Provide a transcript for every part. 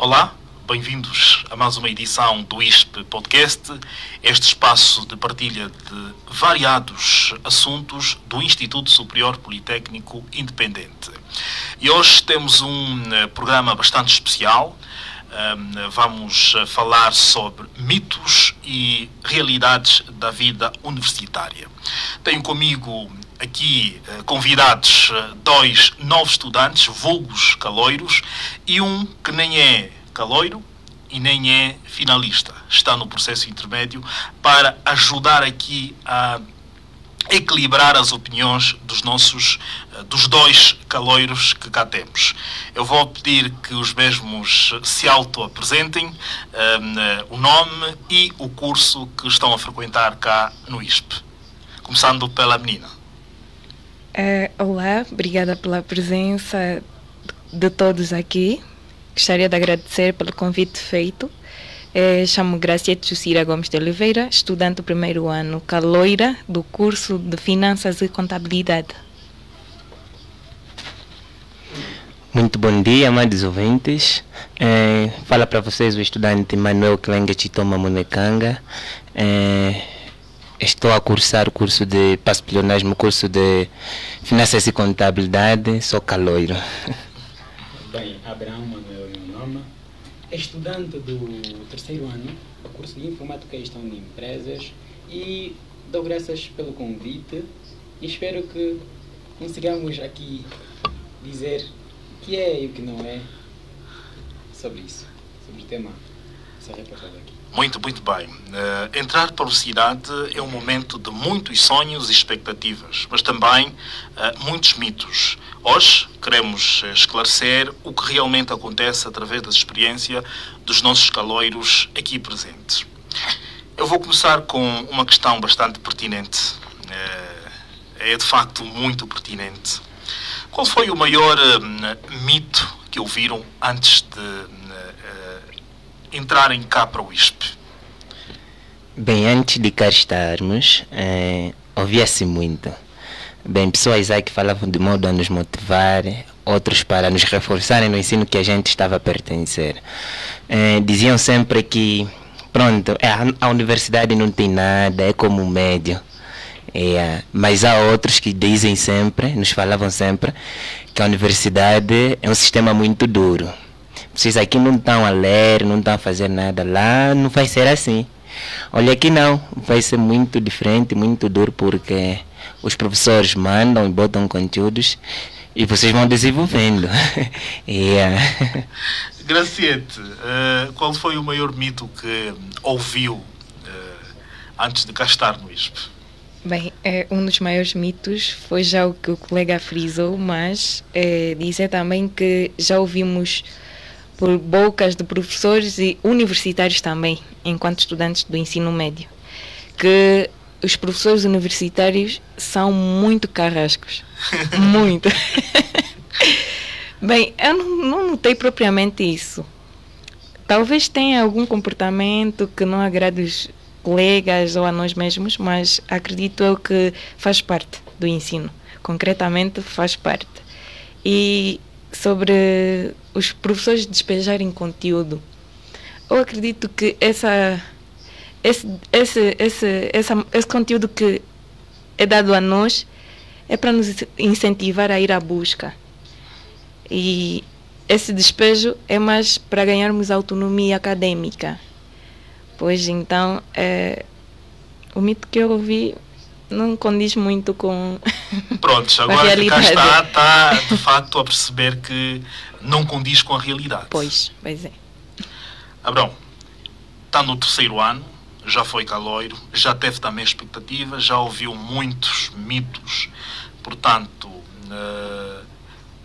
Olá, bem-vindos a mais uma edição do ISP Podcast, este espaço de partilha de variados assuntos do Instituto Superior Politécnico Independente. E hoje temos um programa bastante especial. Vamos falar sobre mitos e realidades da vida universitária. Tenho comigo aqui convidados dois novos estudantes, vulgos caloiros, e um que nem é caloiro e nem é finalista. Está no processo intermédio para ajudar aqui a equilibrar as opiniões dos dois caloiros que cá temos. Eu vou pedir que os mesmos se auto-apresentem, o nome e o curso que estão a frequentar cá no ISP. Começando pela menina. Olá, obrigada pela presença de todos aqui. Gostaria de agradecer pelo convite feito. Chamo-me Graciete Jucira Gomes de Oliveira, estudante do primeiro ano, caloira do curso de Finanças e Contabilidade. Muito bom dia, amados ouvintes. Fala para vocês o estudante Manuel Klenge Chitoma Munekanga. Estou a cursar o curso de Passo-Plionasmo, curso de Finanças e Contabilidade, sou caloiro. Bem, Abraão Manuel é meu nome. Estudante do terceiro ano, do curso de Informática e Gestão de Empresas, e dou graças pelo convite e espero que consigamos aqui dizer o que é e o que não é sobre isso, sobre o tema a ser reportado aqui. Muito bem. Entrar para a universidade é um momento de muitos sonhos e expectativas, mas também muitos mitos. Hoje queremos esclarecer o que realmente acontece através da experiência dos nossos caloiros aqui presentes. Eu vou começar com uma questão bastante pertinente. É de facto muito pertinente. Qual foi o maior mito que ouviram antes de entrarem cá para o ISP? Bem, antes de cá estarmos, ouvia-se muito. Bem, pessoas aí que falavam de modo a nos motivar, outros para nos reforçarem no ensino que a gente estava a pertencer. Diziam sempre que, pronto, a universidade não tem nada, é como um médio. Mas há outros que dizem sempre, nos falavam sempre, que a universidade é um sistema muito duro. Vocês aqui não estão a ler, não estão a fazer nada, lá não vai ser assim. Olha, aqui não, vai ser muito diferente, muito duro, porque os professores mandam e botam conteúdos e vocês vão desenvolvendo. Graciete, qual foi o maior mito que ouviu antes de cá estar no ISP? Bem, um dos maiores mitos foi já o que o colega frisou, mas dizer também que já ouvimos por bocas de professores e universitários também, enquanto estudantes do ensino médio, que os professores universitários são muito carrascos. Muito. Bem, eu não notei propriamente isso. Talvez tenha algum comportamento que não agrade os colegas ou a nós mesmos, mas acredito eu que faz parte do ensino. Concretamente, faz parte. E sobre os professores despejarem conteúdo, eu acredito que esse conteúdo que é dado a nós é para nos incentivar a ir à busca. E esse despejo é mais para ganharmos autonomia acadêmica. Pois então, o mito que eu ouvi não condiz muito com Prontos, agora que cá está de facto a perceber que não condiz com a realidade. Pois é. Abrão, está no terceiro ano, já foi caloiro, já teve também expectativas, já ouviu muitos mitos, portanto,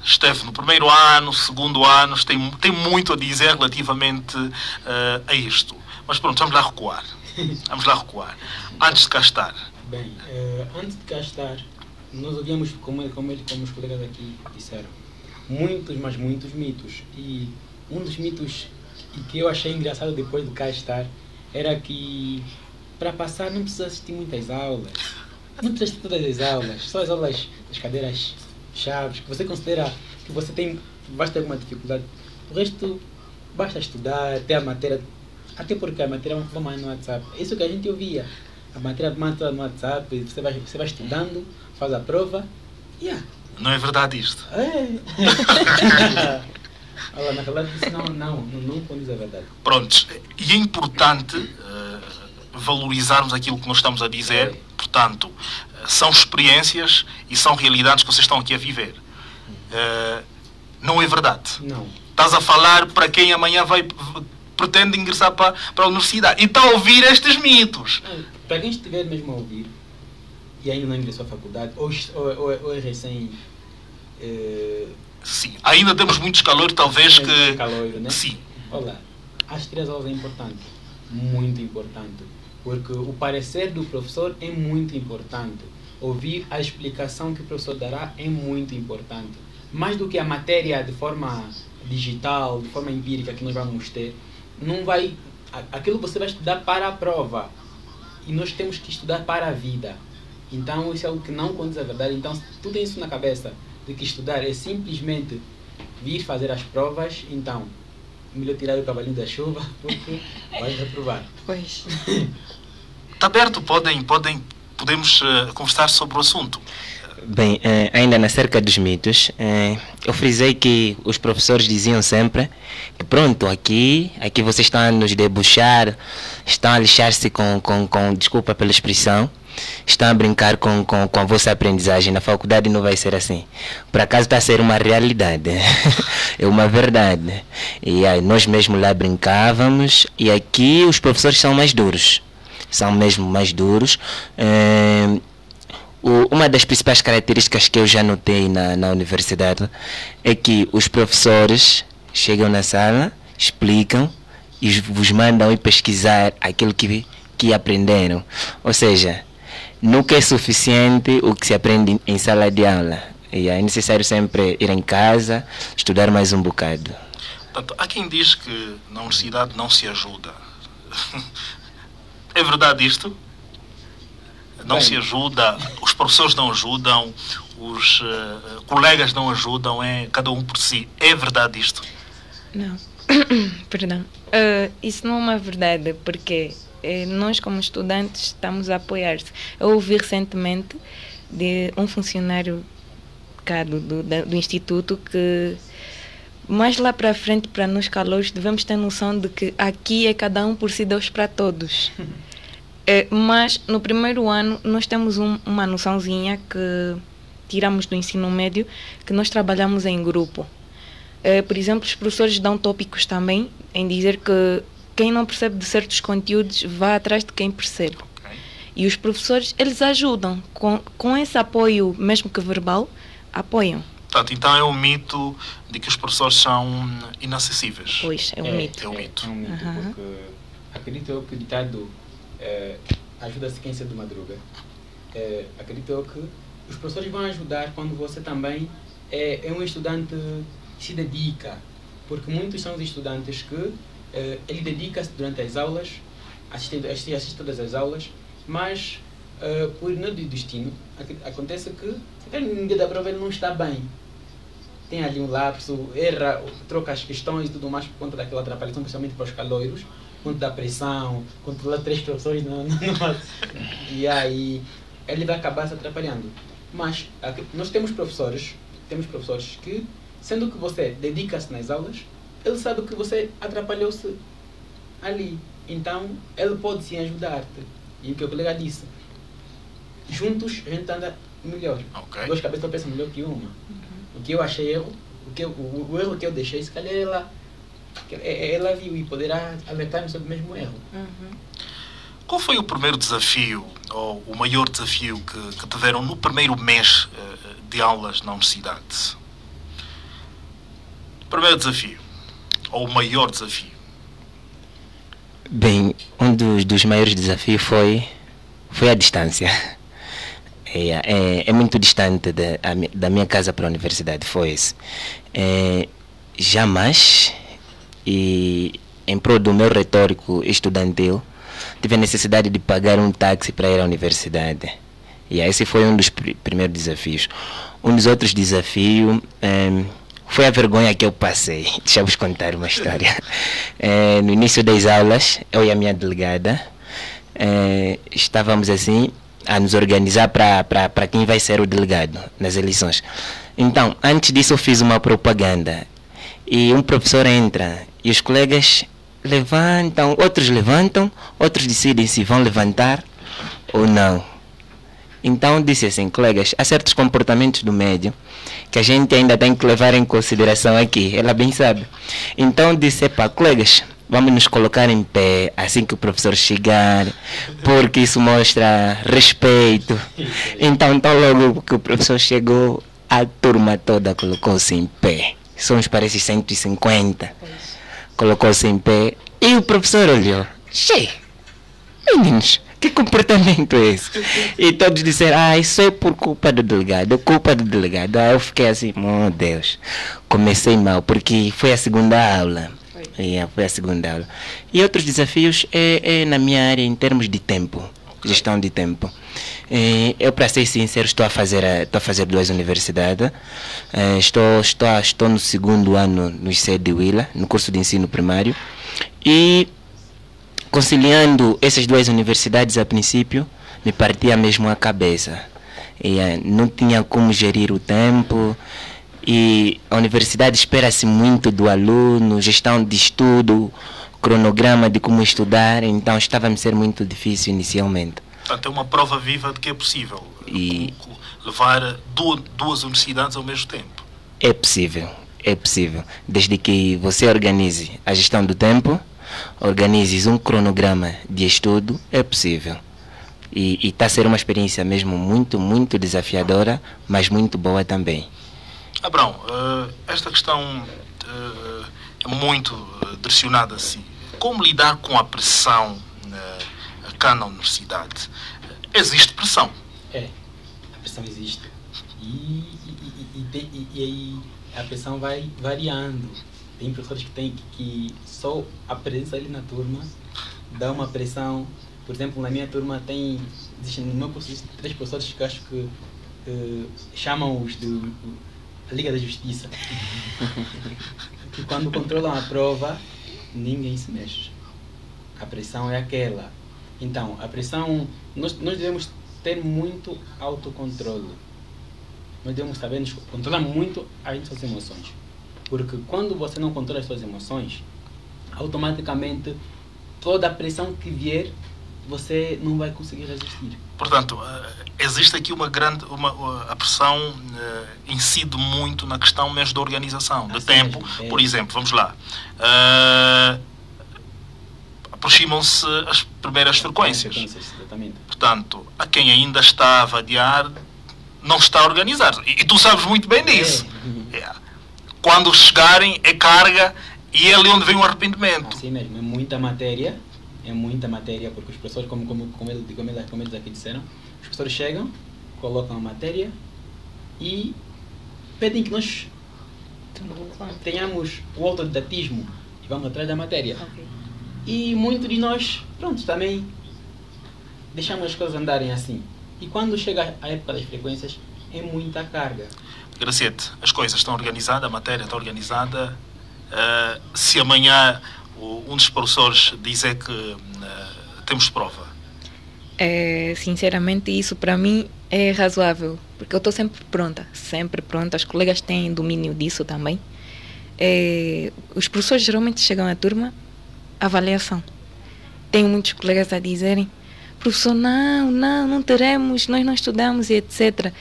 esteve no primeiro ano, segundo ano, tem muito a dizer relativamente a isto. Mas pronto, vamos lá recuar. Antes de cá estar. Bem, antes de cá estar, nós ouvíamos, como os colegas aqui disseram, muitos, mas muitos mitos. E um dos mitos que eu achei engraçado depois de cá estar era que para passar não precisa assistir muitas aulas. Não precisa assistir todas as aulas, só as aulas das cadeiras chaves, que você considera que você vai ter alguma dificuldade. O resto basta estudar, ter a matéria, até porque a matéria vamos no WhatsApp. Isso que a gente ouvia. A matéria manda no WhatsApp, você vai estudando, faz a prova. Yeah. Não é verdade isto? É. Olha, na verdade, isso não condiz a verdade. Prontos. E é importante valorizarmos aquilo que nós estamos a dizer. Portanto, são experiências e são realidades que vocês estão aqui a viver. Não é verdade? Não. Estás a falar para quem amanhã pretende ingressar para a universidade e está a ouvir estes mitos. Para quem estiver mesmo a ouvir e ainda não ingressou à faculdade ou é recém... Sim, ainda temos muitos calor, talvez que... Caloiro, né? Sim. Olha, as 3 aulas é importante, muito importante, porque o parecer do professor é muito importante. Ouvir a explicação que o professor dará é muito importante. Mais do que a matéria de forma digital, de forma empírica que nós vamos ter, não vai... Aquilo você vai estudar para a prova. E nós temos que estudar para a vida. Então, isso é algo que não condiz a verdade. Então, se tu tens isso na cabeça, de que estudar é simplesmente vir fazer as provas, então, melhor tirar o cavalinho da chuva, porque vais reprovar. Pois. Está aberto, podemos conversar sobre o assunto. Bem, ainda acerca dos mitos, eu frisei que os professores diziam sempre que pronto, aqui vocês estão a nos debuxar, estão a lixar-se com desculpa pela expressão, estão a brincar com a vossa aprendizagem. Na faculdade não vai ser assim. Por acaso está a ser uma realidade, é uma verdade. E aí, nós mesmo lá brincávamos, e aqui os professores são mais duros, são mesmo mais duros. Uma das principais características que eu já notei na universidade é que os professores chegam na sala, explicam e vos mandam ir pesquisar aquilo que aprenderam. Ou seja, nunca é suficiente o que se aprende em sala de aula. E é necessário sempre ir em casa, estudar mais um bocado. Portanto, há quem diz que na universidade não se ajuda. É verdade isto? Não se ajuda, os professores não ajudam, os colegas não ajudam, cada um por si. É verdade isto? Não. Perdão. Isso não é uma verdade, porque nós como estudantes estamos a apoiar-se. Eu ouvi recentemente de um funcionário cá do Instituto que mais lá para frente, para nós calouros, devemos ter noção de que aqui é cada um por si, Deus para todos. Mas no primeiro ano nós temos uma noçãozinha que tiramos do ensino médio, que nós trabalhamos em grupo. Por exemplo, os professores dão tópicos também em dizer que quem não percebe de certos conteúdos vá atrás de quem percebe. Okay. E os professores, eles ajudam com esse apoio, mesmo que verbal, apoiam. Portanto, então é um mito de que os professores são inacessíveis. Pois, é um mito. É um mito. É um mito, porque acredito eu que o ditado ajuda-se quem cedo madruga. Acredito eu que os professores vão ajudar quando você também é um estudante que se dedica, porque muitos são os estudantes que ele dedica-se durante as aulas, assiste todas as aulas, mas por não de destino, acontece que no dia da prova ele não está bem. Tem ali um lapso, erra, troca as questões e tudo mais por conta daquela atrapalhação, principalmente para os caloiros, por conta da pressão, controlar 3 professores e aí ele vai acabar se atrapalhando. Mas nós temos professores que, sendo que você dedica-se nas aulas, ele sabe que você atrapalhou-se ali. Então, ele pode sim ajudar-te. E o que o colega disse, juntos a gente anda melhor. Okay. 2 cabeças pensam melhor que uma. O que eu achei erro, o erro que eu deixei, se calhar ela viu e poderá alertar-me sobre o mesmo erro. Qual foi o primeiro desafio, ou o maior desafio que tiveram no primeiro mês de aulas na universidade? O primeiro desafio, ou o maior desafio? Bem, um dos maiores desafios foi a distância. É muito distante da minha casa para a universidade, foi isso. Jamais, e em prol do meu retórico estudantil, tive a necessidade de pagar um táxi para ir à universidade. E esse foi um dos primeiros desafios. Um dos outros desafios foi a vergonha que eu passei. Deixa eu vos contar uma história. No início das aulas, eu e a minha delegada estávamos assim a nos organizar para quem vai ser o delegado nas eleições. Então, antes disso eu fiz uma propaganda e um professor entra e os colegas levantam, outros decidem se vão levantar ou não. Então disse assim: colegas, há certos comportamentos do médio que a gente ainda tem que levar em consideração aqui. Ela bem sabe. Então disse: pá, colegas, vamos nos colocar em pé assim que o professor chegar, porque isso mostra respeito. Então logo que o professor chegou, a turma toda colocou-se em pé. Somos para esses 150. Colocou-se em pé e o professor olhou: che, meninos, que comportamento é esse? E todos disseram: isso é por culpa do delegado, culpa do delegado. Aí eu fiquei assim: meu Deus, comecei mal, porque foi a segunda aula. Foi a segunda aula. E outros desafios é na minha área em termos de tempo, gestão de tempo. Eu, para ser sincero, estou a fazer 2 universidades. Estou no segundo ano no ICE de Huila, no curso de ensino primário. E conciliando essas 2 universidades, a princípio, me partia mesmo a cabeça. Não tinha como gerir o tempo. E a universidade espera-se muito do aluno, gestão de estudo, cronograma de como estudar. Então estava a me ser muito difícil inicialmente. Portanto, é uma prova viva de que é possível levar 2 universidades ao mesmo tempo. É possível. Desde que você organize a gestão do tempo, organizes um cronograma de estudo, é possível. E está a ser uma experiência mesmo muito, muito desafiadora, mas muito boa também. Abrão, esta questão é muito direcionada assim. Como lidar com a pressão cá na universidade? Existe pressão? A pressão existe. E aí a pressão vai variando. Tem professores que só a presença ali na turma dá uma pressão. Por exemplo, na minha turma existem no meu curso 3 professores que acho que chamam-os de Liga da Justiça. Que quando controlam a prova, ninguém se mexe. A pressão é aquela. Então, a pressão, nós devemos ter muito autocontrole. Nós devemos saber controlar muito as nossas emoções. Porque quando você não controla as suas emoções, automaticamente toda a pressão que vier, você não vai conseguir resistir. Portanto, existe aqui a pressão incide muito na questão mesmo da organização, de tempo. Mesmo. Por exemplo, vamos lá. Aproximam-se as primeiras frequências. Exatamente. Portanto, a quem ainda está a vadiar, não está a organizar. E tu sabes muito bem disso. Quando chegarem, é carga e é ali onde vem o arrependimento. Assim mesmo, é muita matéria, porque os professores, como eles aqui disseram, os professores chegam, colocam a matéria e pedem que nós tenhamos o autodidatismo e vamos atrás da matéria. Okay. E muitos de nós, também deixamos as coisas andarem assim. E quando chega a época das frequências, é muita carga. Gracete, as coisas estão organizadas, a matéria está organizada. Se amanhã um dos professores dizer que temos prova? Sinceramente, isso para mim é razoável, porque eu estou sempre pronta. As colegas têm domínio disso também. Os professores geralmente chegam à turma, avaliação. Tenho muitos colegas a dizerem: professor, não teremos, nós não estudamos e etc.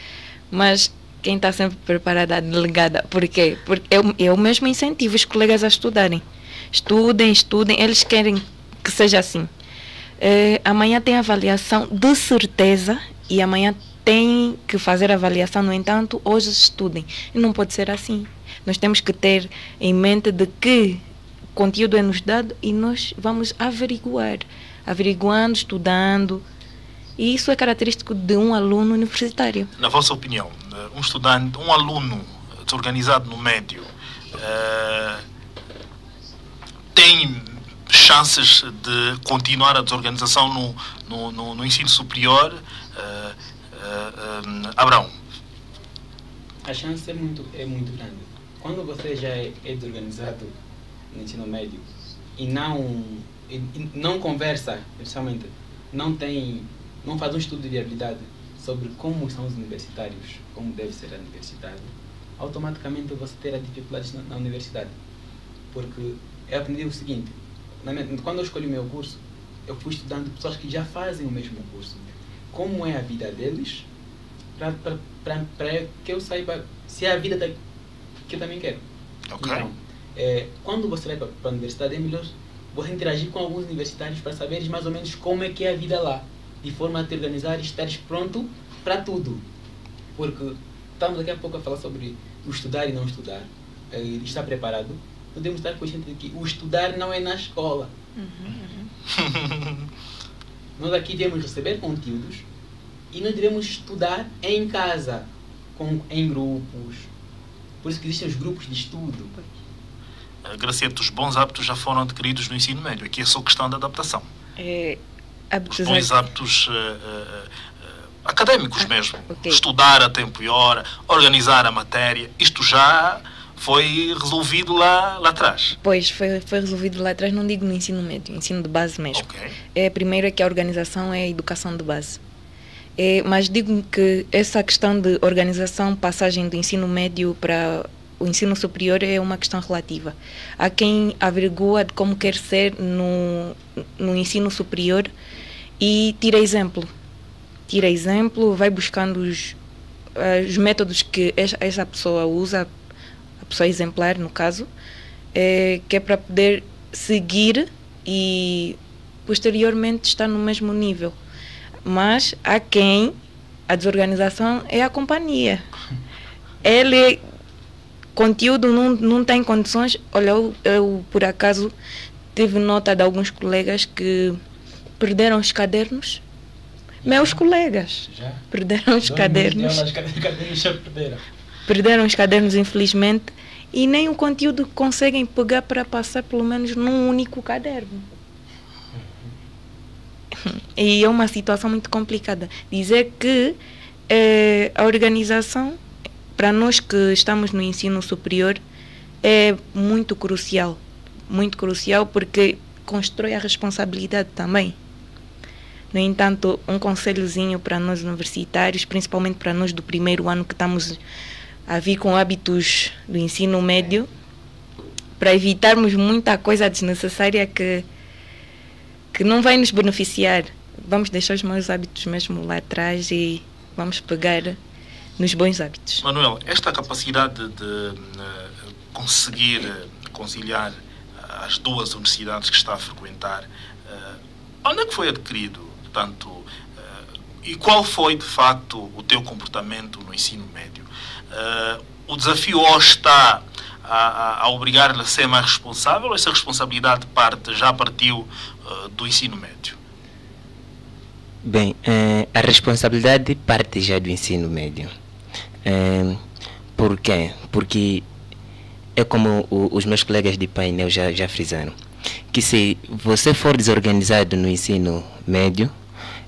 Mas quem está sempre preparada, a delegada. Por quê? Porque eu mesmo incentivo os colegas a estudarem. Estudem, eles querem que seja assim. Amanhã tem avaliação de certeza e amanhã tem que fazer avaliação, no entanto, hoje estudem. E não pode ser assim. Nós temos que ter em mente de que o conteúdo é nos dado e nós vamos averiguando, estudando. E isso é característico de um aluno universitário. Na vossa opinião, um aluno desorganizado no médio tem chances de continuar a desorganização no ensino superior? Abrão? A chance é muito grande. quando você já é desorganizado no ensino médio e não conversa, especialmente, não faz um estudo de viabilidade sobre como são os universitários, como deve ser a universidade, automaticamente você terá dificuldades na universidade. Porque eu aprendi o seguinte, quando eu escolhi o meu curso, eu fui estudando pessoas que já fazem o mesmo curso. Como é a vida deles, para que eu saiba se é a vida que eu também quero. Ok. Então, quando você vai para a universidade, é melhor você interagir com alguns universitários para saberes mais ou menos como é que é a vida lá, de forma a te organizar e estares pronto para tudo. Porque estamos daqui a pouco a falar sobre o estudar e não estudar, e estar preparado. Podemos estar conscientes de que o estudar não é na escola. Nós aqui devemos receber conteúdos e nós devemos estudar em casa, em grupos. Por isso que existem os grupos de estudo. Graciete, os bons hábitos já foram adquiridos no ensino médio. Aqui é só questão de adaptação. Os bons hábitos académicos mesmo. Okay. Estudar a tempo e hora, organizar a matéria. Isto já foi resolvido lá atrás. Pois, foi resolvido lá atrás, não digo no ensino médio, ensino de base mesmo. Okay. Primeiro é que a organização é a educação de base. Mas digo que essa questão de organização, passagem do ensino médio para o ensino superior é uma questão relativa. Há quem averigua de como quer ser no ensino superior e tira exemplo. Vai buscando os métodos que essa pessoa usa, a pessoa exemplar no caso, que é para poder seguir e posteriormente estar no mesmo nível. Mas há quem a desorganização é a companhia. Ele, conteúdo não tem condições. Olha, eu por acaso tive nota de alguns colegas que perderam os cadernos. Meus colegas já perderam os cadernos. Já perderam. Perderam os cadernos, infelizmente, e nem o conteúdo conseguem pegar para passar pelo menos num único caderno. E é uma situação muito complicada. Dizer que a organização, para nós que estamos no ensino superior, é muito crucial porque constrói a responsabilidade também. No entanto, um conselhozinho para nós universitários, principalmente para nós do primeiro ano que estamos a vir com hábitos do ensino médio, para evitarmos muita coisa desnecessária que não vai nos beneficiar. Vamos deixar os maus hábitos mesmo lá atrás e vamos pegar nos bons hábitos. Manuel, esta capacidade de conseguir conciliar as duas universidades que está a frequentar, onde é que foi adquirido? Portanto, e qual foi, de facto, o teu comportamento no ensino médio? O desafio hoje está a obrigar-lhe a ser mais responsável ou essa responsabilidade já partiu do ensino médio? Bem, a responsabilidade parte já do ensino médio. Por quê? Porque é como os meus colegas de painel já frisaram, que se você for desorganizado no ensino médio,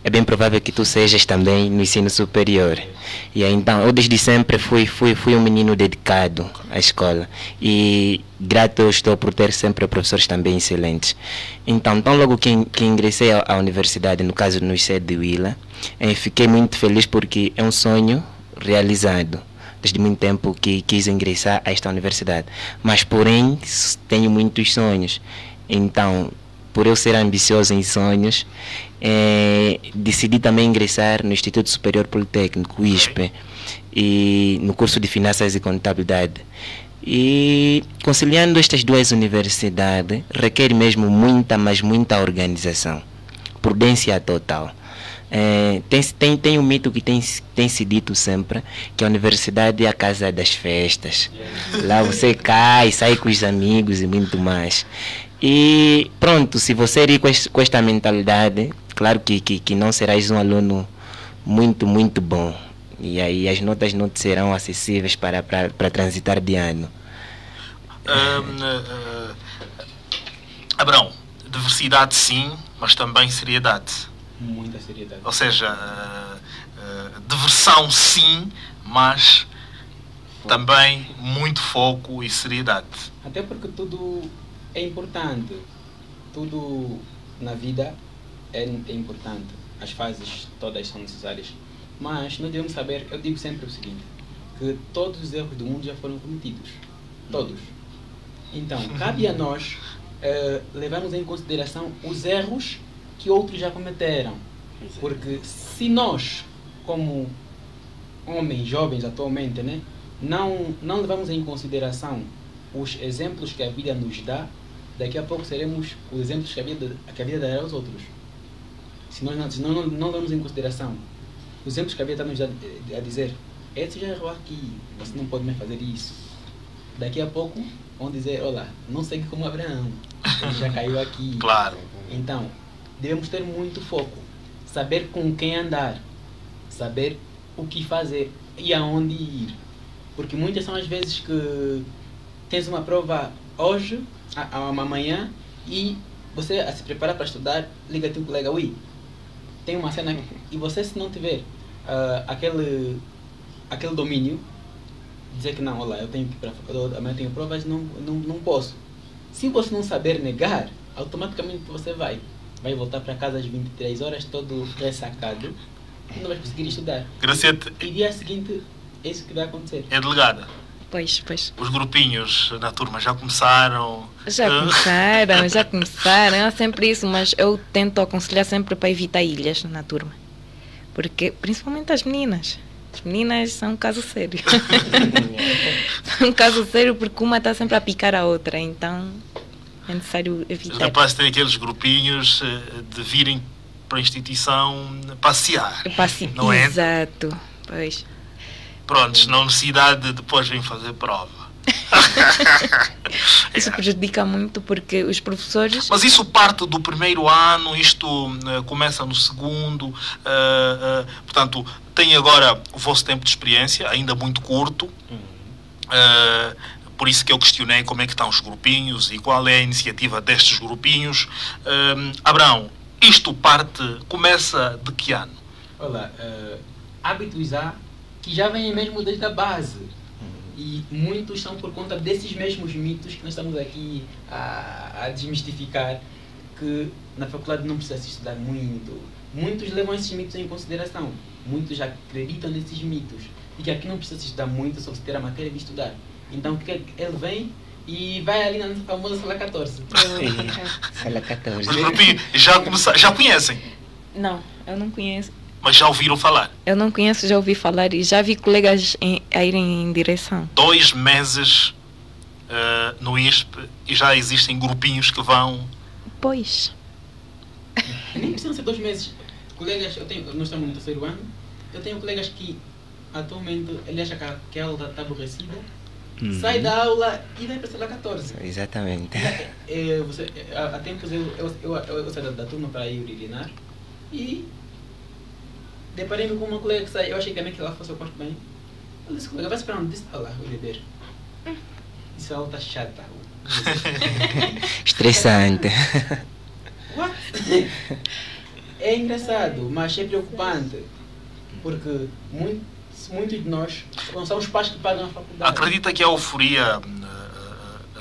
é bem provável que tu sejas também no ensino superior. E aí, então, eu desde sempre fui um menino dedicado à escola. E grato eu estou por ter sempre professores também excelentes. Então, tão logo que ingressei à universidade, no caso no ICE de Huila, fiquei muito feliz porque é um sonho realizado. Desde muito tempo que quis ingressar a esta universidade. Mas, porém, tenho muitos sonhos. Então, por eu ser ambicioso em sonhos, decidi também ingressar no Instituto Superior Politécnico, ISPE, e no curso de Finanças e Contabilidade. E conciliando estas duas universidades requer mesmo muita organização, prudência total. Tem um mito que tem se dito sempre, que a universidade é a casa das festas. Lá você sai com os amigos e muito mais. E pronto, se você ir com esta mentalidade, claro que não serás um aluno muito bom. E aí as notas não te serão acessíveis para transitar de ano. Abrão, diversidade sim, mas também seriedade. Muita seriedade. Ou seja, diversão sim, mas também muito foco e seriedade. Até porque tudo é importante. Tudo na vida é importante. As fases todas são necessárias. Mas nós devemos saber, eu digo sempre o seguinte, que todos os erros do mundo já foram cometidos. Todos. Então, cabe a nós levarmos em consideração os erros que outros já cometeram. Porque se nós, como homens jovens atualmente, né, não levamos em consideração os exemplos que a vida nos dá, daqui a pouco seremos os exemplos que a vida dará aos outros. Se nós não levamos em consideração os exemplos que a vida está nos a dizer, esse já errou aqui, você não pode mais fazer isso. Daqui a pouco vão dizer, olá, não segue como Abraão, ele já caiu aqui. Claro. Então, devemos ter muito foco, saber com quem andar, saber o que fazer e aonde ir. Porque muitas são as vezes que tens uma prova hoje, amanhã, e você a se prepara para estudar, liga teu colega, ui, tem uma cena aqui, e você se não tiver aquele domínio, dizer que não, olá, eu tenho que ir para amanhã tenho provas, não posso. Se você não saber negar, automaticamente você vai voltar para casa às 23 horas todo ressacado e não vai conseguir estudar. Graciete, E dia seguinte é isso que vai acontecer. é delegada. Pois. Os grupinhos na turma já começaram? Já começaram. É sempre isso, mas eu tento aconselhar sempre para evitar ilhas na turma. Porque, principalmente as meninas. As meninas são um caso sério. São um caso sério porque uma está sempre a picar a outra, então é necessário Os evitar. rapazes têm aqueles grupinhos de virem para a instituição passear. Não é? Exato. Pois. Prontos, na universidade depois vêm fazer prova. Isso prejudica muito porque os professores... Mas isso parte do primeiro ano, isto começa no segundo, portanto, tem agora o vosso tempo de experiência, ainda muito curto, por isso que eu questionei como é que estão os grupinhos e qual é a iniciativa destes grupinhos. Abraão, isto começa de que ano? Olha, hábitos há que já vêm mesmo desde a base. E muitos são por conta desses mesmos mitos que nós estamos aqui a desmistificar, que na faculdade não precisa se estudar muito. Muitos levam esses mitos em consideração. Muitos acreditam nesses mitos. E que aqui não precisa se estudar muito, só se ter a matéria de estudar. Então o que ele vem e vai ali na famosa sala 14. Sala 14. Os grupinhos já conhecem, Não, eu não conheço. mas já ouviram falar. Eu não conheço, já ouvi falar e já vi colegas a irem em direção. 2 meses no ISP e já existem grupinhos que vão... Pois. Nem precisam ser 2 meses. Colegas, nós estamos no terceiro ano, eu tenho colegas que atualmente ele acha que a aula está aborrecida, sai da aula e vai para a sala 14. Exatamente. Há tempos eu saí da turma para ir urinar e deparei-me com uma colega que sai. Eu achei também que ela fosse o quarto bem. Eu disse, colega, vai para onde? Disse, lá, vou beber. Isso a aula está chata. Estressante. What? É engraçado, mas é preocupante. Porque muitos de nós não são os pais que pagam a faculdade. Acredita que a euforia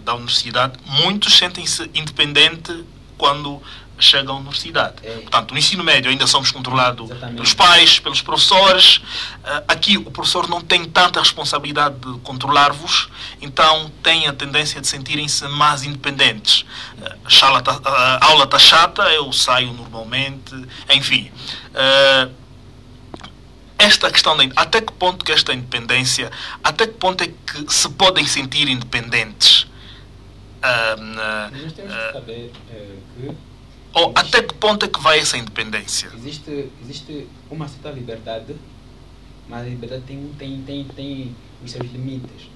da universidade, muitos sentem-se independentes quando chegam à universidade. Portanto, no ensino médio ainda somos controlados pelos pais, pelos professores. Aqui o professor não tem tanta responsabilidade de controlar-vos, então tem a tendência de sentirem-se mais independentes. A aula está chata, eu saio normalmente, enfim. Esta questão até que ponto que esta independência, até que ponto é que se podem sentir independentes? Nós temos que saber que ou até que ponto é que vai essa independência? Existe uma certa liberdade, mas a liberdade tem os seus limites.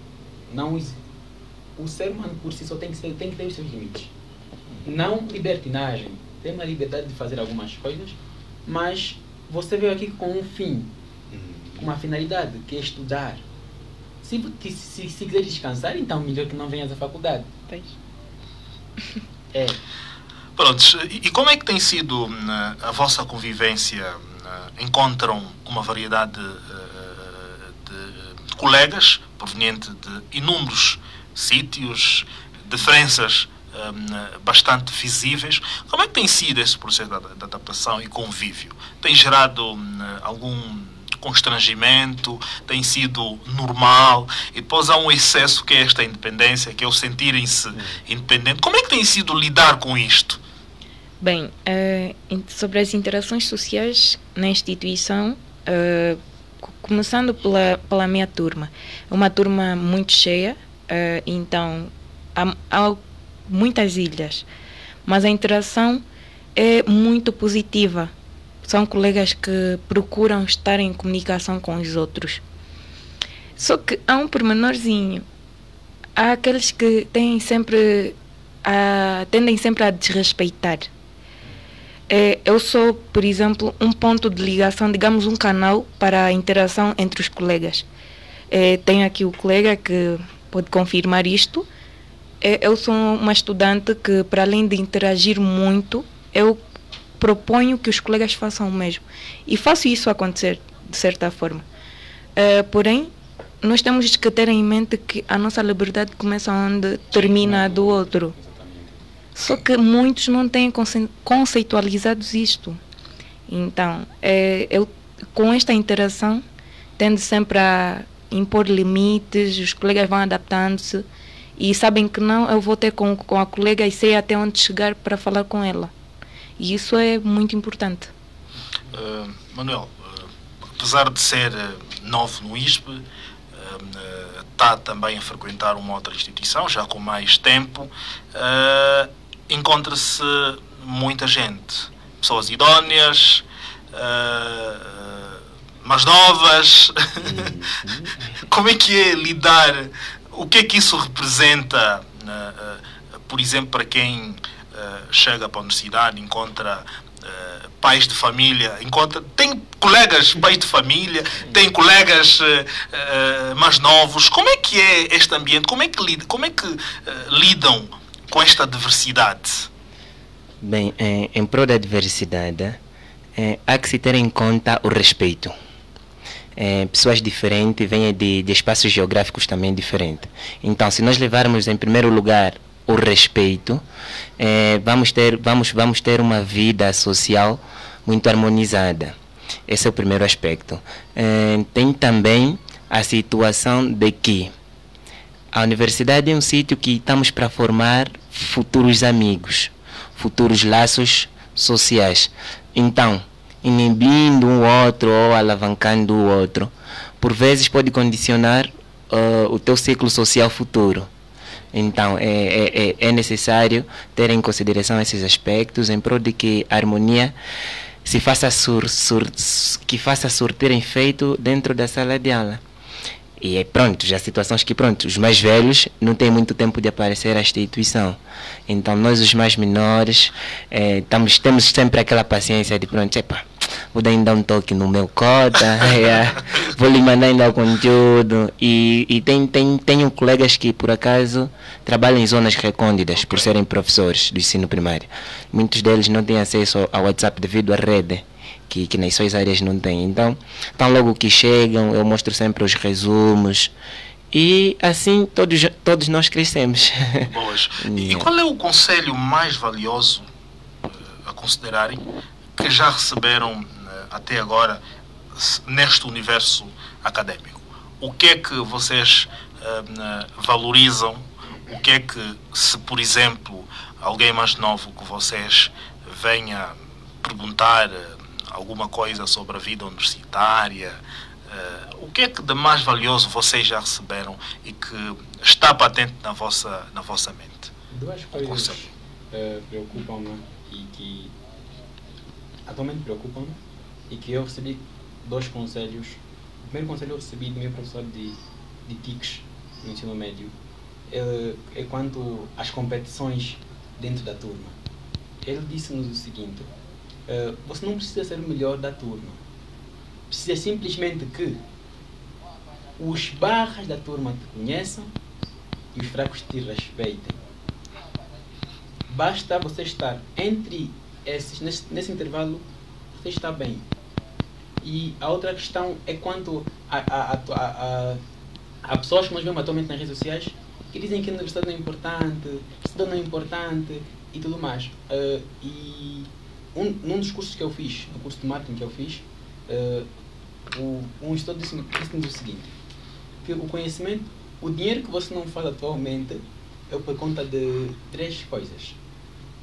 O ser humano por si só tem que ter os seus limites. Não libertinagem. Tem uma liberdade de fazer algumas coisas, mas você veio aqui com um fim, com uma finalidade, que é estudar. Se quiser descansar, então melhor que não venhas à faculdade. Pois. Pronto, e como é que tem sido a vossa convivência? Encontram uma variedade de colegas, proveniente de inúmeros sítios, diferenças bastante visíveis. Como é que tem sido esse processo de adaptação e convívio? Tem gerado algum constrangimento? Tem sido normal? E depois há um excesso que é esta independência, que é o sentirem-se independente. Como é que tem sido lidar com isto? Bem, sobre as interações sociais na instituição, começando pela minha turma. É uma turma muito cheia, então há muitas ilhas, mas a interação é muito positiva. São colegas que procuram estar em comunicação com os outros. Só que há um pormenorzinho. Há aqueles que tendem sempre a desrespeitar. Eu sou, por exemplo, um ponto de ligação, digamos, um canal para a interação entre os colegas. Tenho aqui o colega que pode confirmar isto. Eu sou uma estudante que, para além de interagir muito, eu proponho que os colegas façam o mesmo. E faço isso acontecer, de certa forma. Porém, nós temos que ter em mente que a nossa liberdade começa onde termina a do outro. Só que muitos não têm conceitualizado isto. Então, eu, com esta interação, tendo sempre a impor limites, os colegas vão adaptando-se e sabem que não, eu vou ter com a colega e sei até onde chegar para falar com ela. E isso é muito importante. Manuel, apesar de ser novo no ISP, está também a frequentar uma outra instituição, já com mais tempo. Encontra-se muita gente, pessoas idóneas, mais novas. Como é que é lidar? O que é que isso representa, por exemplo, para quem chega para a universidade, encontra pais de família, tem colegas pais de família, tem colegas mais novos. Como é que é este ambiente? Como é que lidam com esta diversidade? Bem, em prol da diversidade, há que se ter em conta o respeito. Pessoas diferentes vêm de espaços geográficos também diferentes. Então, se nós levarmos em primeiro lugar o respeito, vamos ter uma vida social muito harmonizada. Esse é o primeiro aspecto. Tem também a situação de que a universidade é um sítio que estamos para formar futuros amigos, futuros laços sociais. Então, inibindo um outro ou alavancando o outro, por vezes pode condicionar o teu ciclo social futuro. Então, é necessário ter em consideração esses aspectos em prol de que a harmonia se faça que faça surtir efeito dentro da sala de aula. E pronto, já há situações que os mais velhos não têm muito tempo de aparecer à instituição. Então nós, os mais menores, temos sempre aquela paciência de vou dar ainda um toque no meu cota, vou lhe mandar ainda o conteúdo. E tenho colegas que por acaso trabalham em zonas recônditas por serem professores do ensino primário. Muitos deles não têm acesso ao WhatsApp devido à rede, que nas suas áreas não tem. Então logo que chegam, eu mostro sempre os resumos e assim todos nós crescemos. Boas. E qual é o conselho mais valioso a considerarem que já receberam até agora neste universo académico? O que é que vocês valorizam? O que é que, se por exemplo alguém mais novo que vocês venha perguntar alguma coisa sobre a vida universitária, o que é que de mais valioso vocês já receberam e que está patente na vossa mente? Duas coisas preocupam-me e que atualmente preocupam-me e que eu recebi dois conselhos. O primeiro conselho eu recebi do meu professor de TICS no ensino médio é quanto às competições dentro da turma. Ele disse-nos o seguinte: você não precisa ser o melhor da turma, precisa simplesmente que os barras da turma te conheçam e os fracos te respeitem. Basta você estar entre esses, nesse intervalo, você está bem. E a outra questão é quanto há pessoas que nós vemos atualmente nas redes sociais que dizem que a universidade não é importante, estudar não é importante e tudo mais. E num dos cursos que eu fiz, no curso de marketing que eu fiz, um instrutor disse-nos o seguinte, que o conhecimento, o dinheiro que você não faz atualmente é por conta de 3 coisas.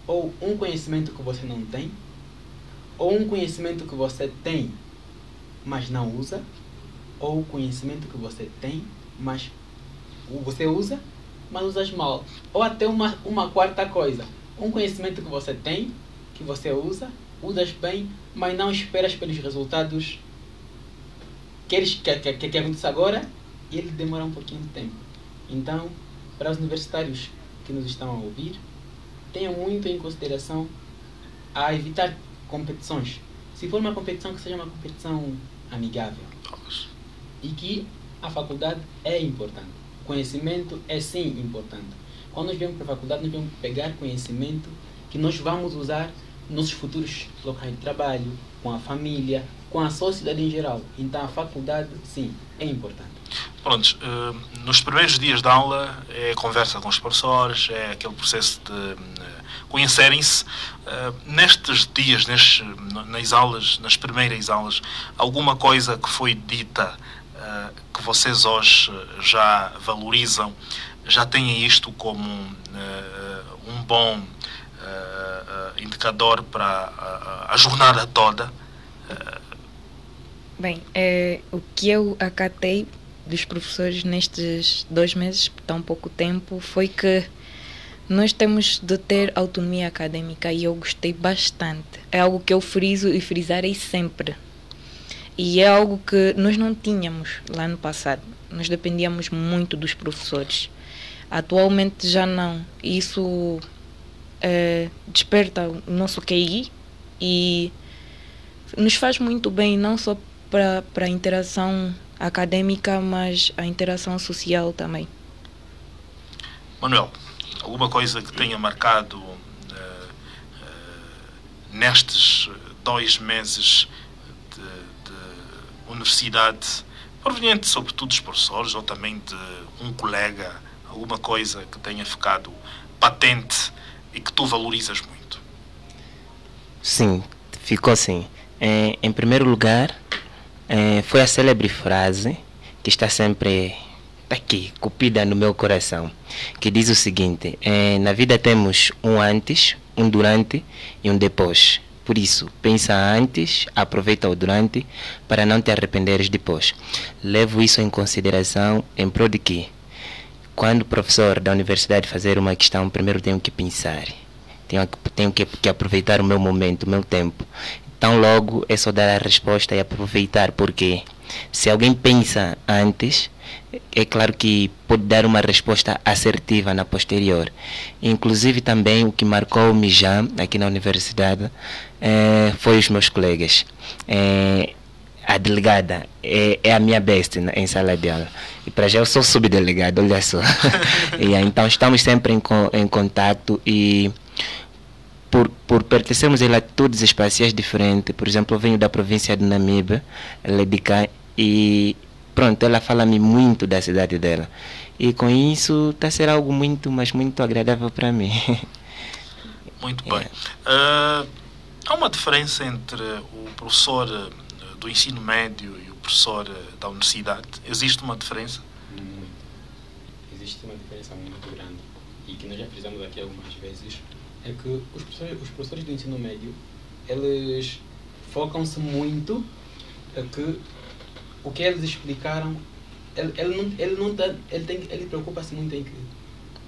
Ou um conhecimento que você não tem, ou um conhecimento que você tem, mas não usa, ou conhecimento que você tem, mas você usa, mas usas mal. Ou até uma quarta coisa, um conhecimento que você tem, que você usa, usas bem, mas não esperas pelos resultados que aconteça agora, e ele demora um pouquinho de tempo. Então, para os universitários que nos estão a ouvir, tenham muito em consideração a evitar competições. Se for uma competição, que seja uma competição amigável. E que a faculdade é importante. Conhecimento é sim importante. Quando nós viemos para a faculdade, nós vamos pegar conhecimento que nós vamos usar nos futuros locais de trabalho, com a família, com a sociedade em geral. Então a faculdade, sim, é importante. Pronto, nos primeiros dias de aula é a conversa com os professores, é aquele processo de conhecerem-se. Nestes dias, nas aulas, nas primeiras aulas, alguma coisa que foi dita que vocês hoje já valorizam, já têm isto como um bom indicador para a jornada toda? Bem, o que eu acatei dos professores nestes 2 meses, tão pouco tempo, foi que nós temos de ter autonomia acadêmica e eu gostei bastante. É algo que eu friso e frisarei sempre. E é algo que nós não tínhamos lá no passado. Nós dependíamos muito dos professores. Atualmente já não. Isso desperta o nosso QI e nos faz muito bem, não só para a interação acadêmica, mas a interação social também. Manuel, alguma coisa que tenha marcado nestes 2 meses de universidade, proveniente sobretudo dos professores ou também de um colega, alguma coisa que tenha ficado patente e que tu valorizas muito? Sim, ficou sim. Em primeiro lugar, foi a célebre frase que está sempre aqui, cupida no meu coração, que diz o seguinte: na vida temos um antes, um durante e um depois. Por isso, pensa antes, aproveita o durante, para não te arrependeres depois. Levo isso em consideração em prol de que, quando o professor da universidade fazer uma questão, primeiro tenho que pensar. Tenho que aproveitar o meu momento, o meu tempo. Então logo é só dar a resposta e aproveitar, porque se alguém pensa antes, é claro que pode dar uma resposta assertiva na posterior. Inclusive também o que marcou-me já aqui na universidade foi os meus colegas. A delegada é a minha best em sala de aula. E para já eu sou subdelegado, olha só. Então estamos sempre em contato e por pertencermos a latitudes espaciais diferentes. Por exemplo, eu venho da província de Namibe, ela é de cá, e pronto, ela fala-me muito da cidade dela. E com isso está a ser algo muito, mas muito agradável para mim. Muito bem. Há uma diferença entre o professor do ensino médio e o professor da universidade? Existe uma diferença? Muito. Existe uma diferença muito grande. E que nós já frisamos aqui algumas vezes. É que os professores do ensino médio, eles focam-se muito que o que eles explicaram, ele preocupa-se muito em que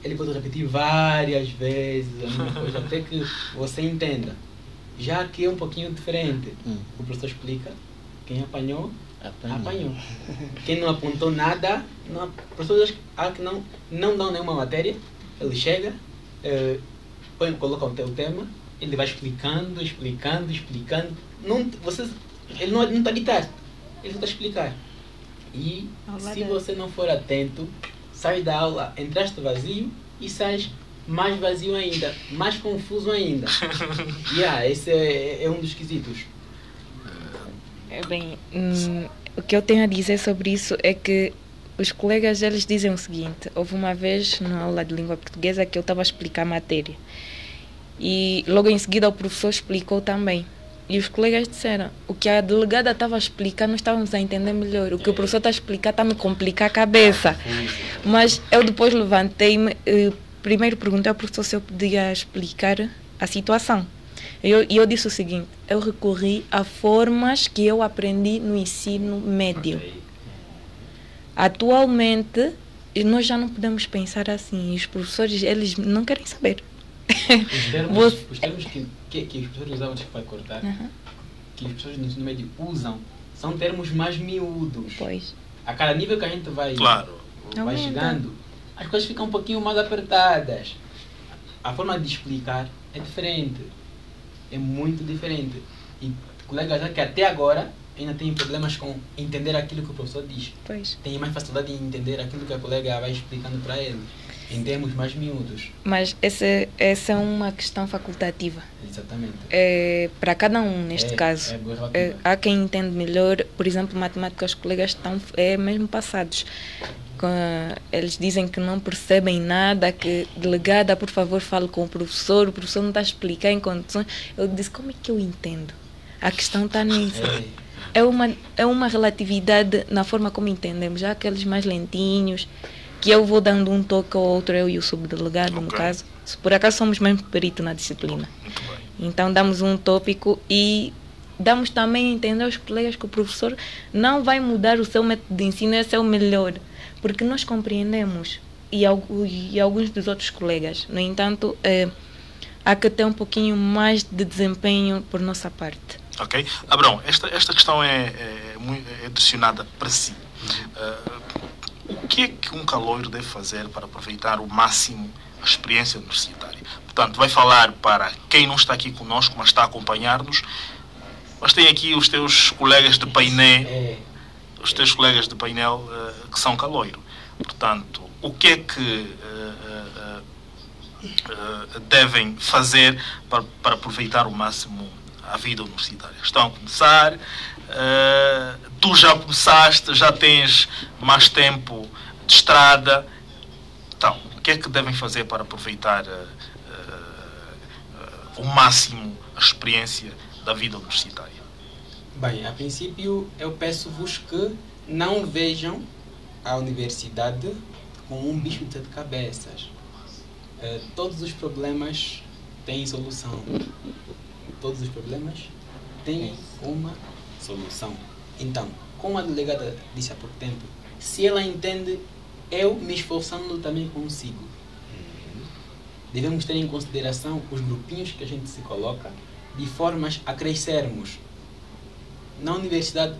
ele pode repetir várias vezes a mesma coisa até que você entenda. Já que é um pouquinho diferente, o professor explica, quem apanhou, apanhou. Quem não apontou nada, professores que não dão nenhuma matéria, ele chega, coloca o teu tema, ele vai explicando. Ele não está a ditar, ele está a explicar. E se você não for atento, sai da aula, entraste vazio e sais mais vazio ainda, mais confuso ainda. Esse é um dos quesitos. Bem, o que eu tenho a dizer sobre isso é que os colegas, eles dizem o seguinte: houve uma vez, na aula de língua portuguesa, que eu estava a explicar a matéria. E logo em seguida o professor explicou também. E os colegas disseram: o que a delegada estava a explicar, nós estávamos a entender melhor. O que o professor está a explicar está a me complicar a cabeça. Mas eu depois levantei-me, primeiro perguntei ao professor se eu podia explicar a situação. E eu disse o seguinte: eu recorri a formas que eu aprendi no ensino médio. Atualmente, nós já não podemos pensar assim. Os professores, eles não querem saber. Os termos que os professores usavam, para cortar, que os professores no ensino médio usam, são termos mais miúdos. Pois. A cada nível que a gente vai Aumenta. chegando, as coisas ficam um pouquinho mais apertadas. A forma de explicar é diferente. É muito diferente. E colegas que até agora ainda têm problemas com entender aquilo que o professor diz. Pois. Tem mais facilidade em entender aquilo que a colega vai explicando para eles, em termos mais miúdos. Mas essa é uma questão facultativa. Exatamente. Para cada um, neste caso. Há quem entende melhor. Por exemplo, matemática, os colegas estão mesmo passados. Eles dizem que não percebem nada, que delegada, por favor, fale com o professor não está a explicar em condições. Eu disse: como é que eu entendo? A questão está nisso. É uma relatividade na forma como entendemos. Já aqueles mais lentinhos, que eu vou dando um toque ao outro, eu e o subdelegado, no caso. Se por acaso somos mesmo perito na disciplina. Muito bem. Então damos um tópico e damos também a entender aos colegas que o professor não vai mudar o seu método de ensino, esse é o melhor. Porque nós compreendemos, e alguns dos outros colegas. No entanto, há que ter um pouquinho mais de desempenho por nossa parte. Ok. Abrão, esta questão é direcionada para si. O que é que um caloiro deve fazer para aproveitar o máximo a experiência universitária? Portanto, vai falar para quem não está aqui conosco, mas está a acompanhar-nos, mas tem aqui os teus colegas de painel, que são caloiro. Portanto, o que é que devem fazer para aproveitar o máximo a vida universitária? Estão a começar, tu já começaste, já tens mais tempo de estrada. Então, o que é que devem fazer para aproveitar o máximo a experiência da vida universitária? Bem, a princípio eu peço-vos que não vejam a universidade como um bicho de 7 cabeças. Todos os problemas têm solução. Todos os problemas têm uma solução. Então, como a delegada disse há pouco tempo, se ela entende, eu me esforçando também consigo. Devemos ter em consideração os grupinhos que a gente se coloca, de formas a crescermos. Na universidade,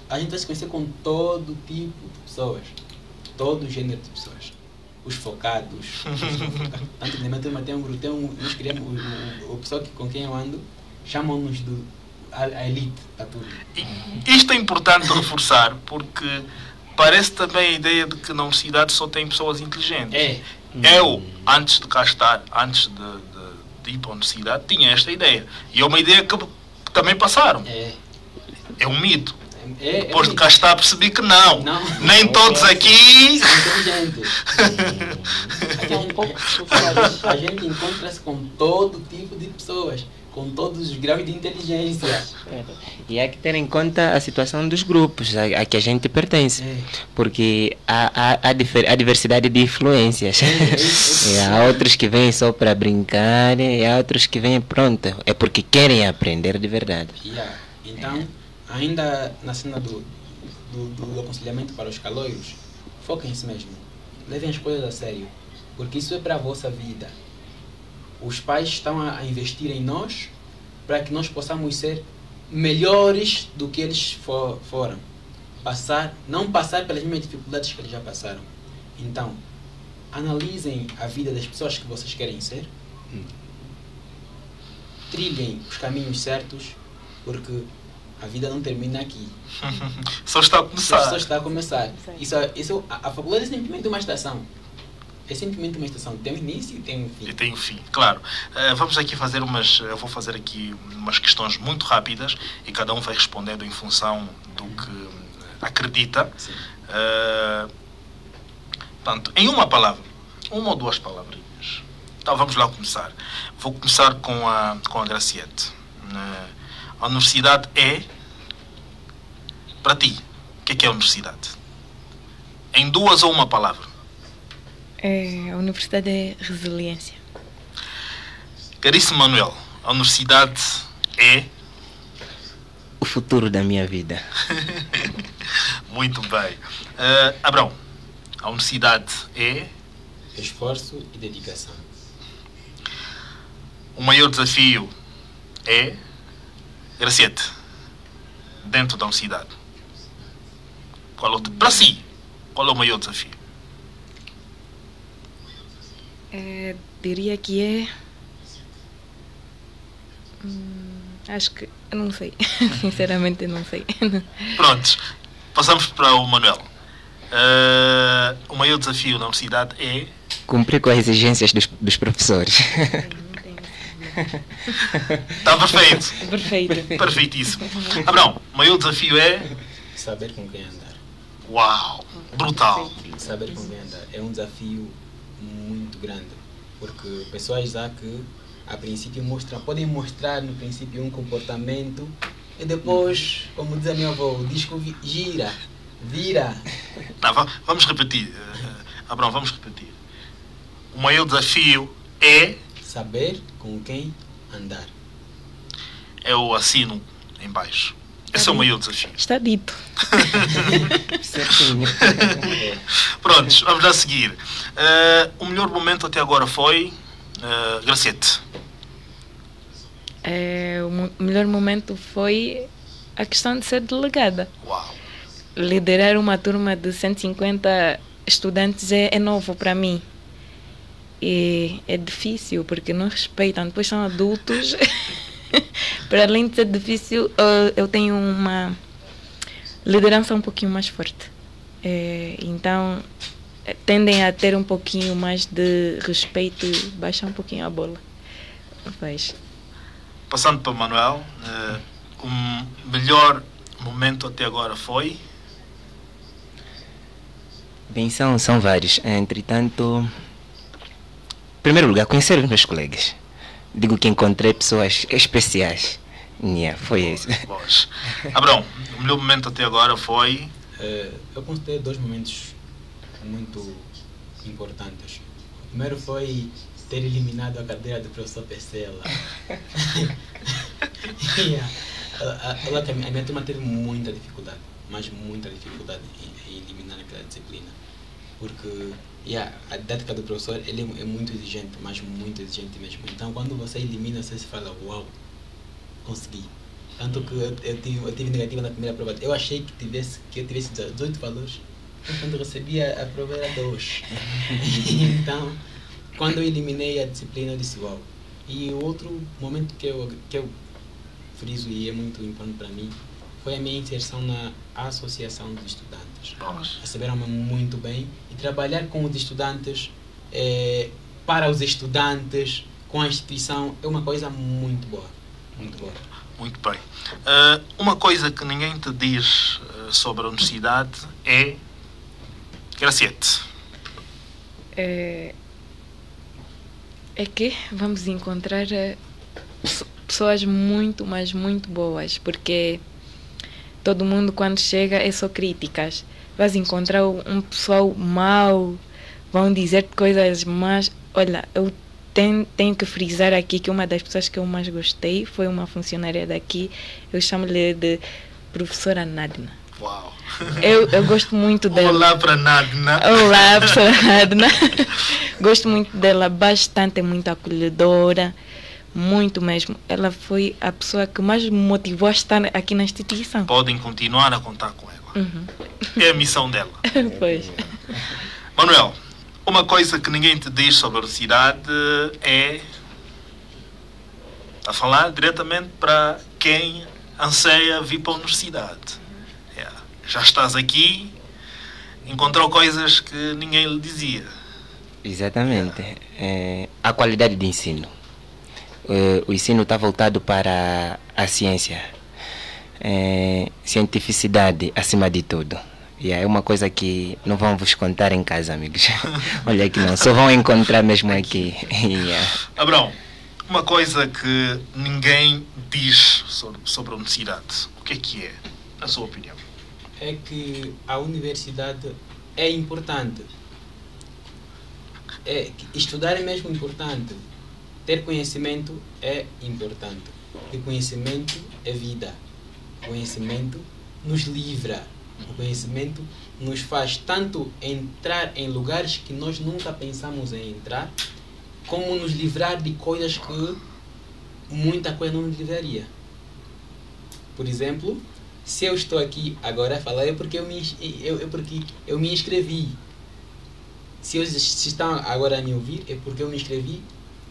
a gente vai se conhecer com todo tipo de pessoas, todo gênero de pessoas. Os focados, tanto nós criamos o pessoal com quem eu ando, chamam-nos a elite da turma. Isto é importante reforçar, porque parece também a ideia de que na universidade só tem pessoas inteligentes. Eu, antes de cá estar, antes de ir para a universidade, tinha esta ideia. E é uma ideia que também passaram. É um mito. Depois de cá estar, percebi que não. Nem todos aqui. A gente encontra-se com todo tipo de pessoas, com todos os graus de inteligência. E há que ter em conta a situação dos grupos a que a gente pertence, porque há diversidade de influências. Há outros que vêm só para brincar, e há outros que vêm pronto, é porque querem aprender de verdade. Então, ainda na cena do aconselhamento para os caloiros, foquem-se mesmo, levem as coisas a sério, porque isso é para a vossa vida. Os pais estão a investir em nós para que nós possamos ser melhores do que eles foram. Não passar pelas mesmas dificuldades que eles já passaram. Então, analisem a vida das pessoas que vocês querem ser, trilhem os caminhos certos, porque a vida não termina aqui. Só está a começar. Só está a começar. A faculdade é simplesmente uma estação. É simplesmente uma estação. Tem um início e tem um fim. E tem um fim, claro. Vamos aqui fazer eu vou fazer aqui umas questões muito rápidas e cada um vai respondendo em função acredita. Sim. Portanto, em uma palavra, uma ou duas palavrinhas. Então vamos lá começar. Vou começar com a Graciete. A universidade é, para ti, o que é a universidade? Em duas ou uma palavra. A universidade é resiliência. Caríssimo Manuel, a universidade é... O futuro da minha vida. Muito bem. Abrão, a universidade é... Esforço e dedicação. O maior desafio é... Graciete, dentro da universidade. Para si, qual é o maior desafio? Diria que é... acho que... não sei. Sinceramente, não sei. Prontos, passamos para o Manuel. O maior desafio na universidade é... Cumprir com as exigências dos professores. Está perfeito. Perfeito. Perfeitíssimo. Abrão, o maior desafio é... Saber com quem andar. Uau, brutal. Saber com quem andar é um desafio muito grande, porque pessoas já que a princípio podem mostrar no princípio um comportamento e depois, como diz a minha avó, o disco vira. Não, vamos repetir. Abrão, vamos repetir. O maior desafio é... Saber com quem andar. É o assino em baixo. Esse é o maior desafio. Está dito. Certinho. Prontos, vamos lá seguir. O melhor momento até agora foi... Graciete. O melhor momento foi a questão de ser delegada. Uau. Liderar uma turma de 150 estudantes é novo para mim. E é difícil, porque não respeitam. Depois são adultos. Para além de ser difícil, eu tenho uma liderança um pouquinho mais forte. Então, tendem a ter um pouquinho mais de respeito e baixar um pouquinho a bola. Pois. Passando para o Manuel, o melhor momento até agora foi... Bem, são vários. Entretanto, em primeiro lugar, conhecer os meus colegas. Digo que encontrei pessoas especiais. Foi isso. Boas. Abrão, o melhor momento até agora foi... Eu considerei dois momentos muito importantes. O primeiro foi ter eliminado a cadeira do professor Pesela. A minha turma teve muita dificuldade, mas muita dificuldade em eliminar aquela disciplina. Porque a didática do professor ele é muito exigente, mas muito exigente mesmo. Então quando você elimina, você se fala, uau, consegui. Tanto que eu tive negativa na primeira prova. Eu achei que eu tivesse 18 valores, quando eu recebi a prova era 2. Então, quando eu eliminei a disciplina, eu disse uau. E o outro momento que eu friso e é muito importante para mim foi a minha inserção na Associação dos Estudantes. Receberam-me muito bem e trabalhar com os estudantes, para os estudantes, com a instituição, é uma coisa muito boa. Muito boa. Muito bem. Uma coisa que ninguém te diz sobre a universidade é... Graciete. É que vamos encontrar pessoas muito, mas muito boas, porque todo mundo quando chega é só críticas. Vais encontrar um pessoal mau, vão dizer coisas más. Olha, eu tenho que frisar aqui que uma das pessoas que eu mais gostei foi uma funcionária daqui. Eu chamo-lhe de professora Nadna. Uau! Eu gosto muito dela. Olá para Nadna. Olá, professora Nadna. Gosto muito dela, bastante, muito acolhedora, muito mesmo. Ela foi a pessoa que mais me motivou a estar aqui na instituição. Podem continuar a contar com ela. Uhum. É a missão dela. Pois. Manuel, uma coisa que ninguém te diz sobre a universidade é... a falar diretamente para quem anseia vir para a universidade. Já estás aqui, encontrou coisas que ninguém lhe dizia. Exatamente. A qualidade de ensino. O ensino está voltado para a ciência. cientificidade acima de tudo. É uma coisa que não vão vos contar em casa, amigos. Olha que não, só vão encontrar mesmo aqui. Abrão, uma coisa que ninguém diz sobre a universidade, o que é, na sua opinião? É que a universidade é importante. Estudar é mesmo importante. Ter conhecimento é importante. E conhecimento é vida. O conhecimento nos livra. O conhecimento nos faz tanto entrar em lugares que nós nunca pensamos em entrar, como nos livrar de coisas que muita coisa não nos livraria. Por exemplo, se eu estou aqui agora a falar é porque eu me inscrevi. Se estão agora a me ouvir é porque eu me inscrevi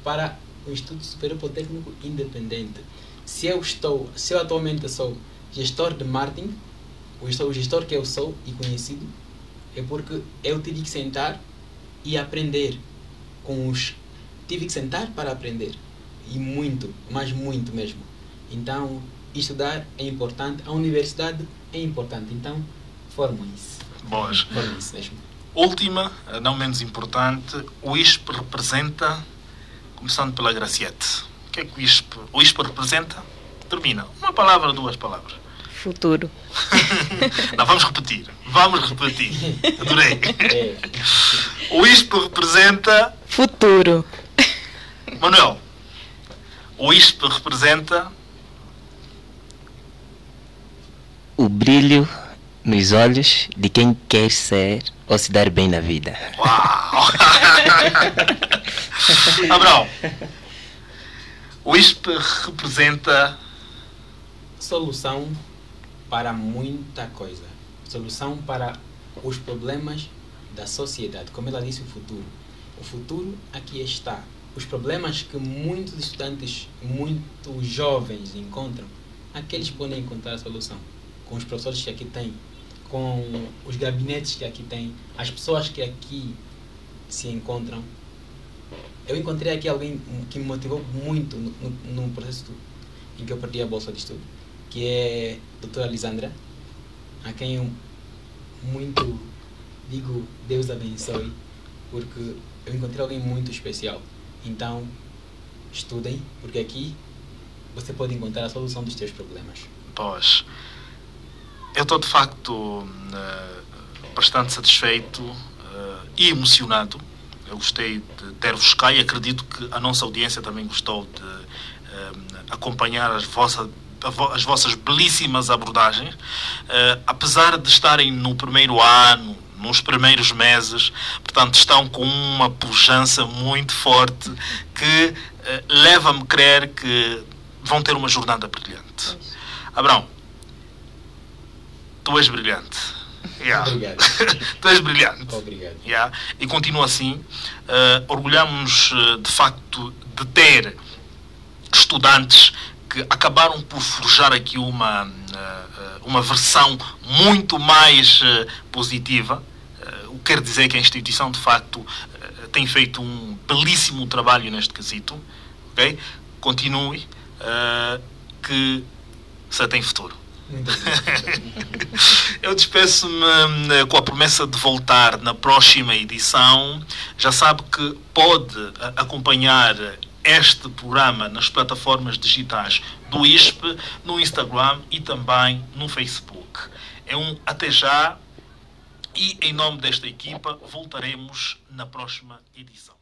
para o Instituto Superior Politécnico Independente. Se eu atualmente sou gestor de marketing, o gestor que eu sou e conhecido, é porque eu tive que sentar e aprender tive que sentar para aprender. E muito, mas muito mesmo. Então, estudar é importante, a universidade é importante. Então, formem-se. Boas. Formem-se mesmo. Última, não menos importante, o ISP representa, começando pela Graciete. O que é que o ISP representa? Termina. Uma palavra, duas palavras. Futuro. Não, vamos repetir. Adorei. O ISP representa... Futuro. Manuel, o ISP representa... O brilho nos olhos de quem quer ser ou se dar bem na vida. Uau! Abrão, o ISP representa... Solução para muita coisa. Solução para os problemas da sociedade. Como ela disse, o futuro. O futuro aqui está. Os problemas que muitos estudantes, muitos jovens encontram, aqueles podem encontrar a solução. Com os professores que aqui têm, com os gabinetes que aqui têm, as pessoas que aqui se encontram. Eu encontrei aqui alguém que me motivou muito no processo em que eu perdi a bolsa de estudo, que é a doutora Lisandra, a quem eu muito digo Deus abençoe, porque eu encontrei alguém muito especial. Então, estudem, porque aqui você pode encontrar a solução dos seus problemas. Pois, eu estou de facto bastante satisfeito e emocionado. Eu gostei de ter-vos cá e acredito que a nossa audiência também gostou de acompanhar as vossas belíssimas abordagens. Apesar de estarem no primeiro ano, nos primeiros meses, portanto estão com uma pujança muito forte que leva-me a crer que vão ter uma jornada brilhante. Abrão, tu és brilhante. Yeah. Obrigado. Tu és brilhante. Obrigado. Yeah. E continua assim. Orgulhamos de facto de ter estudantes que acabaram por forjar aqui uma versão muito mais positiva. O que quer dizer que a instituição de facto tem feito um belíssimo trabalho neste quesito. Okay? Continue, que você tem futuro. Muito obrigado. Eu despeço-me com a promessa de voltar na próxima edição. Já sabe que pode acompanhar este programa nas plataformas digitais do ISP, no Instagram e também no Facebook. É um até já e, em nome desta equipa, voltaremos na próxima edição.